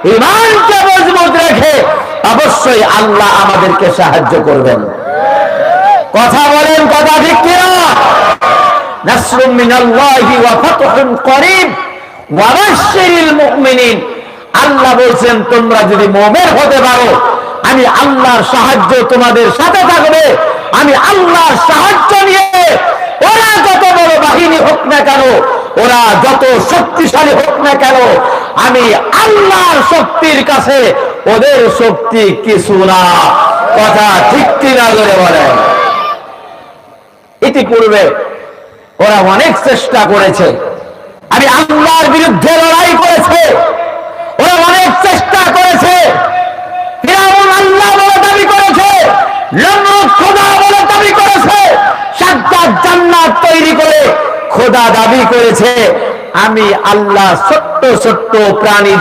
ঈমানকে মজবুত রেখে অবশ্যই আল্লাহ আমাদেরকে সাহায্য করবেন। কথা বলেন, কথা ঠিক কিনা? নাসরুম মিনাল্লাহি ওয়া ফাতহুন করিব ওয়া বাশশিরিল মুমিনিন। আল্লাহ বলেন তোমরা যদি মুমিন হতে পারো আমি আল্লাহর সাহায্য তোমাদের সাথে থাকবে। আমি আল্লাহর সাহায্য নিয়ে ওরা যত বড় বাহিনী হোক না কেন, ওরা যত শক্তিশালী হোক না কেন, আমি আল্লাহর শক্তির কাছে ওদের শক্তি কিছু না। কথা ঠিক কিনা করে বলেন। ইতিপূর্বে ওরা অনেক চেষ্টা করেছে, আমি আল্লাহর বিরুদ্ধে লড়াই করেছে, ওরা অনেক চেষ্টা করেছে। ফিরআউন আল্লাহ বলে দাবি করেছে, নমরুদ খোদা বলে দাবি করেছে, সাজ্জাদ জান্নাত তৈরি করে খোদা দাবি করেছে। আমি আল্লাহ ছোট্ট ছোট্ট প্রাণী